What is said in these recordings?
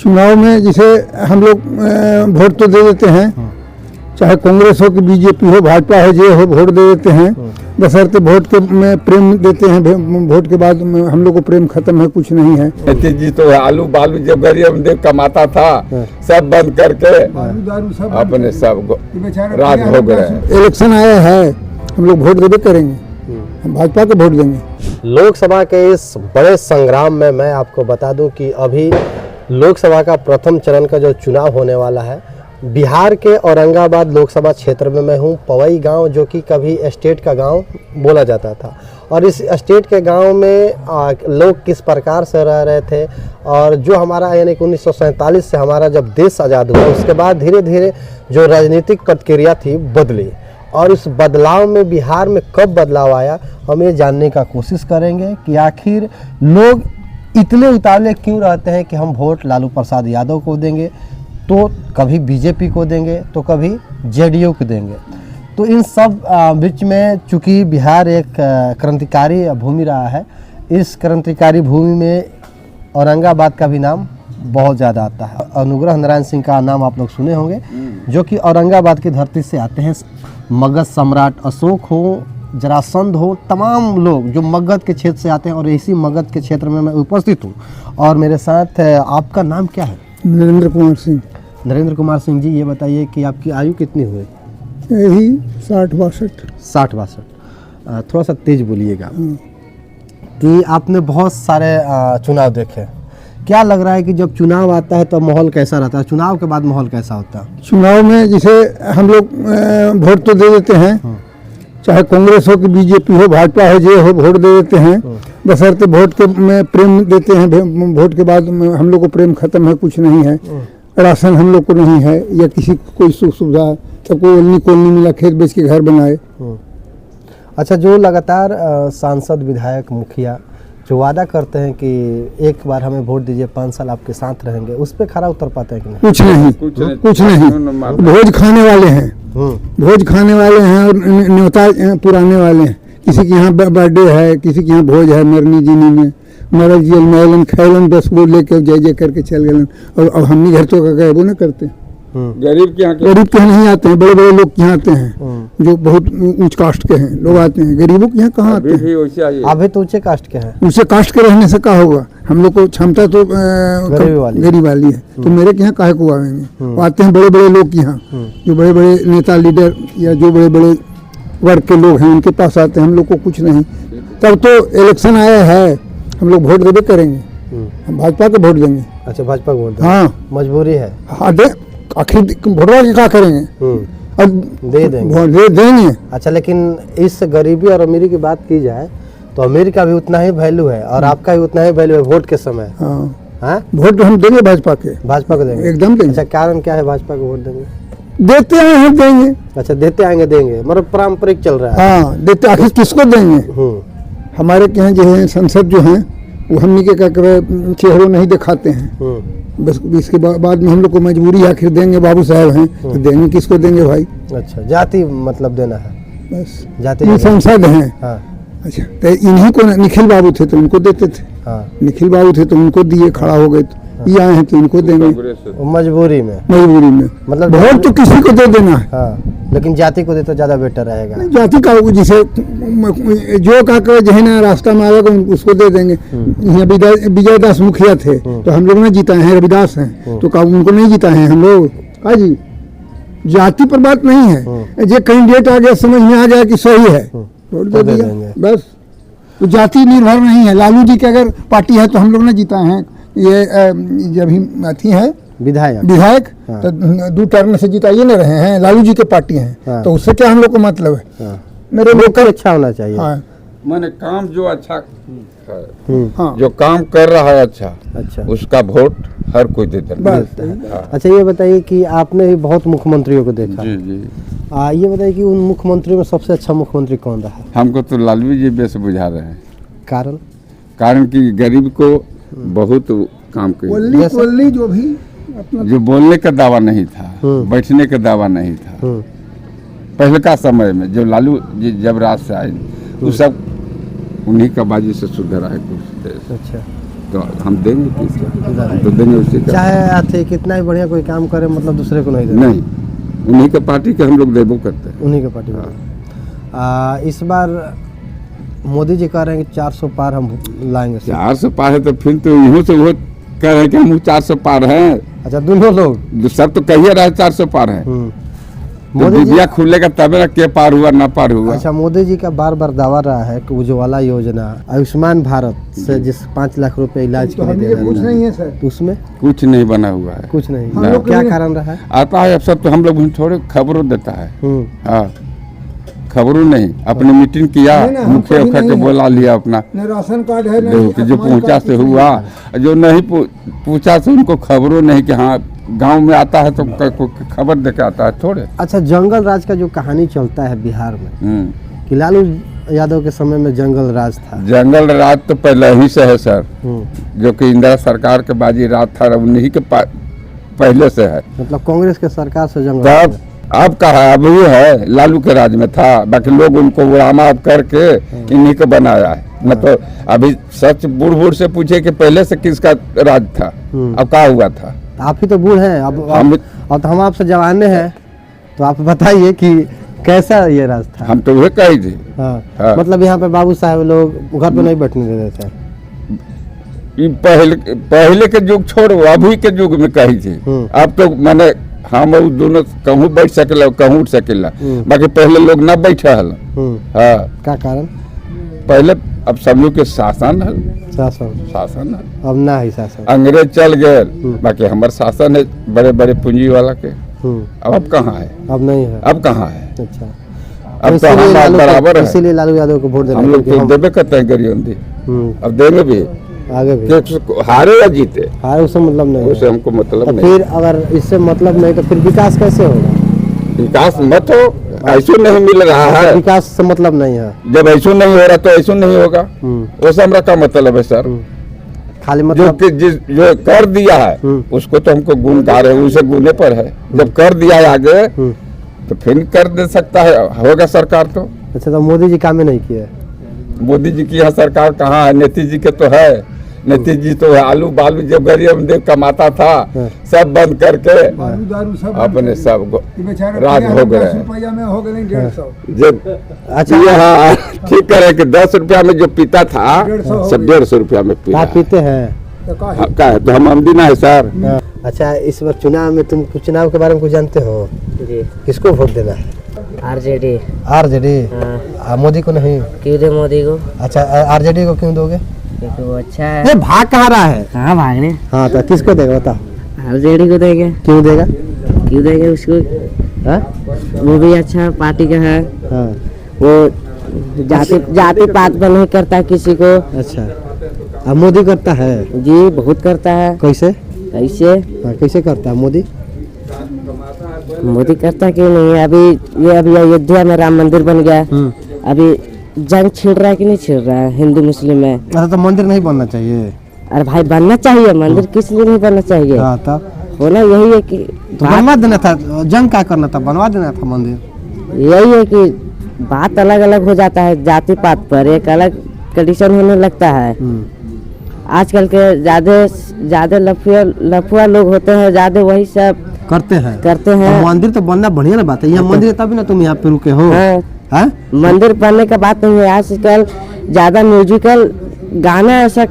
चुनाव में जैसे हम लोग वोट तो दे देते हैं, चाहे कांग्रेस हो कि बीजेपी हो, भाजपा हो, जे हो, वोट दे देते हैं। बशर्ते वोट के में प्रेम देते हैं, वोट के बाद हम लोग को प्रेम खत्म है, कुछ नहीं है। जी तो आलू बालू जब गरीब कमाता था सब बंद करके अपने सब राज हो गए। इलेक्शन आया है, हम लोग वोट देवे करेंगे, हम भाजपा को वोट देंगे। लोकसभा के इस बड़े संग्राम में मैं आपको बता दूं कि अभी लोकसभा का प्रथम चरण का जो चुनाव होने वाला है, बिहार के औरंगाबाद लोकसभा क्षेत्र में मैं हूं। पवई गांव जो कि कभी स्टेट का गांव बोला जाता था, और इस स्टेट के गांव में लोग किस प्रकार से रह रहे थे, और जो हमारा यानी कि 1947 से हमारा जब देश आज़ाद हुआ उसके बाद धीरे धीरे जो राजनीतिक प्रक्रिया थी बदली, और इस बदलाव में बिहार में कब बदलाव आया हम ये जानने का कोशिश करेंगे कि आखिर लोग इतने उतावले क्यों रहते हैं कि हम वोट लालू प्रसाद यादव को देंगे, तो कभी बीजेपी को देंगे, तो कभी जेडीयू को देंगे। तो इन सब बीच में चूँकि बिहार एक क्रांतिकारी भूमि रहा है, इस क्रांतिकारी भूमि में औरंगाबाद का भी नाम बहुत ज़्यादा आता है। अनुग्रह नारायण सिंह का नाम आप लोग सुने होंगे, जो कि औरंगाबाद की धरती से आते हैं। मगध सम्राट अशोक हो, जरासंध हो, तमाम लोग जो मगध के क्षेत्र से आते हैं, और इसी मगध के क्षेत्र में मैं उपस्थित हूँ। और मेरे साथ आपका नाम क्या है? नरेंद्र कुमार सिंह। नरेंद्र कुमार सिंह जी, ये बताइए कि आपकी आयु कितनी हुई? यही 60-62। 60-62। थोड़ा सा तेज बोलिएगा। कि आपने बहुत सारे चुनाव देखे, क्या लग रहा है कि जब चुनाव आता है तो माहौल कैसा रहता है, चुनाव के बाद माहौल कैसा होता है? चुनाव में जैसे हम लोग वोट तो दे देते हैं, चाहे कांग्रेस हो कि बीजेपी हो, भाजपा हो, जे हो, वोट दे देते हैं। बशर्ते वोट के में प्रेम देते हैं, वोट के बाद हम लोग को प्रेम खत्म है, कुछ नहीं है। राशन हम लोग को नहीं है, या किसी को कोई सुख सुविधा, सबको ओलनी कोलनी मिला, खेत बेच के घर बनाए। अच्छा, जो लगातार सांसद, विधायक, मुखिया जो वादा करते हैं कि एक बार हमें वोट दीजिए, 5 साल आपके साथ रहेंगे, उस पर खरा उतर पाते हैं कि नहीं? कुछ नहीं। भोज खाने वाले हैं, भोज खाने वाले हैं, और न्योता पुराने वाले हैं। किसी के यहाँ बर्थडे है, किसी के यहाँ भोज है, मरनी जीनी में मरल जियल मैलन खैलन, बस वो लेके जय जय करके चल गए। और अब हमने घर तो गए वो न करते। गरीब के यहाँ नहीं आते हैं, बड़े बड़े लोग के यहाँ आते हैं, जो बहुत ऊंच कास्ट के हैं लोग आते हैं। गरीबों के यहाँ कहाँ आते हैं? अभी तो ऊंचे कास्ट के हैं। ऊंचे कास्ट के रहने से क्या होगा? हम लोग को क्षमता तो गरीब वाली है, तो मेरे के यहाँ काहे को आएंगे? आते हैं बड़े बड़े लोग के यहाँ, जो बड़े बड़े नेता लीडर या जो बड़े बड़े वर्ग के लोग हैं, उनके पास आते हैं। हम लोग को कुछ नहीं। तब तो इलेक्शन आया है, हम लोग वोट देवे करेंगे, हम भाजपा को वोट देंगे। अच्छा, भाजपा को वोट देंगे? हाँ, मजबूरी है। हाँ, आखिर वोटवा के क्या करेंगे? अब दे देंगे। अच्छा, लेकिन इस गरीबी और अमीरी की बात की जाए तो अमीर का भी उतना ही वैल्यू है और आपका भी उतना ही वैल्यू है वोट के समय। हाँ, वोट हम देंगे भाजपा के, भाजपा को देंगे, एकदम देंगे। अच्छा, कारण क्या है भाजपा को वोट देंगे? देते आए हैं, देंगे। अच्छा, देते आएंगे, देंगे, मतलब पारंपरिक चल रहा है। हाँ, देते आखिर किसको देंगे? हमारे के यहाँ जो है संसद जो है वो हमने के चेहरों नहीं दिखाते हैं। बस इसके बाद में हम लोग को मजबूरी आखिर देंगे, बाबू साहब हैं तो देंगे, किसको देंगे भाई? अच्छा, जाति मतलब देना है, बस जाति संसद हैं। हाँ। अच्छा, तो इन्हीं को निखिल बाबू थे तो उनको देते थे। हाँ। निखिल बाबू थे तो उनको दिए, खड़ा हो गए तो ये आए हैं तो इनको देंगे। मजबूरी में मतलब वोट तो किसी को दे देना है। हाँ, लेकिन जाति को दे तो ज्यादा बेटर रहेगा। जाति का जिसे जो का जो है ना रास्ता में आएगा उसको दे देंगे। यहाँ विजय दास मुखिया थे तो हम लोग ने जीता है, रविदास हैं तो उनको नहीं जीता है हम लोग। हाँ जी, जाति पर बात नहीं है। जो कैंडिडेट आ गया समझ में आ गया कि सही है, वोट दे दिया बस। तो जाति निर्भर नहीं है। लालू जी की अगर पार्टी है तो हम लोग ने जीता है। ये जब ही अथी है विधायक हाँ। तो 2 टर्म से जिता ये नहीं रहे हैं, लालू जी के पार्टी हैं। हाँ। तो उससे क्या हम लोग को मतलब है? हाँ। मेरे लोग का अच्छा होना चाहिए। हाँ। मैंने काम जो अच्छा हाँ। जो काम कर रहा है अच्छा उसका वोट हर कोई देता है। हाँ। अच्छा, ये बताइए कि आपने भी बहुत मुख्यमंत्रियों को देखा। जी जी। ये बताइए कि उन मुख्यमंत्रियों में सबसे अच्छा मुख्यमंत्री कौन रहा? हमको तो लालू जी बेस बुझा रहे हैं। कारण कि गरीब को बहुत काम किया। जो भी जो बोलने का दावा नहीं था, बैठने का दावा नहीं था। पहले का समय में जो लालू जी जब राज से आए वो सब उन्हीं का बाजी से सुधर आए कुछ देश। अच्छा, तो हम देंगे किसका, तो देंगे उसी का। चाहे थे कितना ही बढ़िया कोई काम करे, मतलब दूसरे को नहीं देते। नहीं, उन्हीं के पार्टी के हम लोग देवो करते हैं। उन्हीं के पार्टी में। इस बार मोदी जी कह रहे हैं कि 400 पार हम लाएंगे। 400 पार है तो फिर तो यूँ से वो कह रहे हैं कि हम 400 पार हैं। अच्छा, दोनों लोग सब तो कहिए रहा है 400 पार है। तो मोदी जी, डिबिया खुलेगा तब ना के पार हुआ ना पार हुआ। अच्छा, मोदी जी का बार बार दावा रहा है कि उज्ज्वला योजना, आयुष्मान भारत से जिस 5 लाख रुपए इलाज के लिए दे रहे कुछ हैं, नहीं है सर, उसमें कुछ नहीं बना हुआ है। कुछ नहीं। हम लोग क्या के लिए- कारण रहा है? आता है अफसर तो हम लोग थोड़े खबरों देता है। हाँ, खबरों नहीं, अपनी मीटिंग किया, नहीं, हम मुखिया कहीं उखा के नहीं है। बोला लिया अपना, न राशन कार्ड है, देखो कि जो आयुष्मान पूछा कार्ड से कुछ हुआ, नहीं। जो नहीं पूछा से उनको खबरों नहीं कि हाँ गांव में आता है तो खबर दे के आता है थोड़े। अच्छा, जंगल राज का जो कहानी चलता है बिहार में कि लालू यादव के समय में जंगल राज था। जंगल राज तो पहले ही से है सर, जो कि इंदिरा सरकार के बाजी राज था, उन्हीं के पहले से है। मतलब कांग्रेस के सरकार से जंगल तब राज। अब कहा, अब ही है, लालू के राज में था, बाकी लोग उनको उड़ामा करके इन्हीं को बनाया है। न तो अभी सच बूढ़ बूढ़ से पूछे कि पहले से किसका राज था, अब क्या हुआ था। आप ही तो बूढ़ हैं, अब तो हम आपसे जवाने हैं, तो आप बताइए कि कैसा ये राज था। हम तो वह कही थी। हाँ। मतलब यहाँ पे बाबू साहब लोग घर पे नहीं बैठने देते थे। ये पहले के युग छोड़ो, अभी के युग में कही थी। अब तो मैंने हम और दोनों कहूँ बैठ सकेला, कहूँ उठ सकेला, बाकी पहले लोग न बैठे हल। हाँ, क्या कारण? पहले अब सब लोग के शासन है, शासन है। अब ना ही शासन। अंग्रेज चल गए, बाकी हमारे शासन है बड़े बड़े पूंजी वाला के। अब कहाँ है? अब नहीं है। अब कहाँ है? अच्छा, अब तो हम बराबर है। इसीलिए लालू यादव को वोट देना हम लोग चाहिए। तो देवे करते हैं गरियंदी, अब देंगे भी, आगे भी कि हारे या जीते हार उससे मतलब नहीं उससे है। हमको मतलब तो नहीं। फिर अगर इससे मतलब नहीं तो फिर विकास कैसे होगा? विकास मत हो, ऐसे नहीं मिल रहा है। विकास से मतलब नहीं है। जब ऐसा नहीं हो रहा तो ऐसा नहीं होगा। वैसे हमारा क्या मतलब है सर? खाली जो मतलब कि जो कर दिया है उसको तो हमको गुण गा रहे हैं, उसे गुने पर है। जब कर दिया है आगे तो फिर कर दे सकता है, होगा सरकार तो। अच्छा, तो मोदी जी काम नहीं किए। मोदी जी की यहाँ सरकार कहाँ है? नीतीश जी के तो है। नीतीश जी तो आलू बालू जब गरीब देव कमाता था सब बंद करके अपने सब राज हो गए। जब अच्छा, यहाँ ठीक करे कि 10 रुपया में जो पीता था सब 150 रुपया में पी रहा आप है। पीते हैं? क्या है? तो हम आमदी ना है सर। अच्छा, इस बार चुनाव में तुम कुछ चुनाव के बारे में कुछ जानते हो? जी, किसको वोट देना है? आरजेडी। आरजेडी? हाँ। मोदी को नहीं? क्यों दे मोदी को? अच्छा, आरजेडी को क्यों दोगे? क्योंकि वो अच्छा है। ये भाग कहाँ रहा है? कहाँ भागने? हाँ, तो किसको देगा बताओ? आरजेडी को देंगे। क्यों देगा? क्यों देंगे उसको? हाँ? वो भी अच्छा पार्टी का है। हाँ। वो जाति पात पर नहीं करता किसी को। अच्छा, अब मोदी करता है? जी, बहुत करता है। कैसे? कैसे? हाँ, कैसे करता है मोदी? मोदी करता क्यों नहीं है? अभी अयोध्या में राम मंदिर बन गया। अभी जंग छिड़ रहा है कि नहीं छिड़ रहा है हिंदू मुस्लिम में? अच्छा, तो मंदिर नहीं बनना चाहिए? अरे भाई, बनना चाहिए मंदिर, किस लिए नहीं बनना चाहिए? हाँ, तब होना यही है कि तो बनवा देना था, जंग क्या करना था, बनवा देना था मंदिर। यही है कि बात अलग अलग हो जाता है, जाति पात पर एक अलग कंडीशन होने लगता है। आजकल के ज्यादा लफुआ लोग होते हैं, ज्यादा वही सब करते हैं। हैं। मंदिर तो बनना बढ़िया ना बात है। यहाँ मंदिर है तभी ना तुम यहाँ पे रुके हो। हाँ, हाँ? मंदिर बनने का बात नहीं है। आजकल ज्यादा म्यूजिकल गाना ऐसा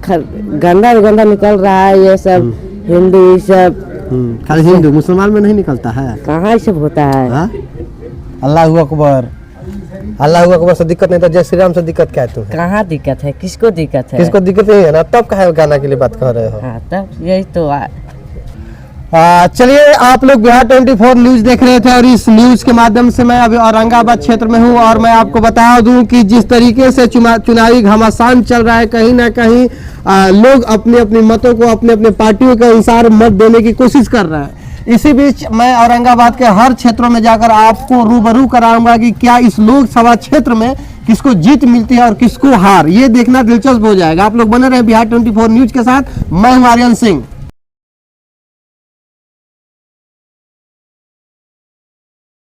गंदा निकल रहा है। ये सब हिंदू, ये सब खाली हिंदू, मुसलमान में नहीं निकलता है। कहाँ ये सब होता है? हाँ? अल्लाह अकबर, अल्लाह अकबर से दिक्कत नहीं तो जय श्री राम से दिक्कत क्या है तुम्हें? कहाँ दिक्कत है? किसको दिक्कत है? किसको दिक्कत नहीं है ना, तब कहे गाना के लिए बात कर रहे हो? हाँ, तब यही तो चलिए, आप लोग बिहार 24 न्यूज देख रहे थे और इस न्यूज के माध्यम से मैं अभी औरंगाबाद क्षेत्र में हूं और मैं आपको बता दूं कि जिस तरीके से चुनावी घमासान चल रहा है, कहीं ना कहीं लोग अपने अपने मतों को अपने अपने पार्टियों के अनुसार मत देने की कोशिश कर रहे हैं। इसी बीच मैं औरंगाबाद के हर क्षेत्रों में जाकर आपको रूबरू कराऊंगा कि क्या इस लोकसभा क्षेत्र में किसको जीत मिलती है और किसको हार, ये देखना दिलचस्प हो जाएगा। आप लोग बने रहे बिहार 24 न्यूज के साथ। मैं हूं आर्यन सिंह।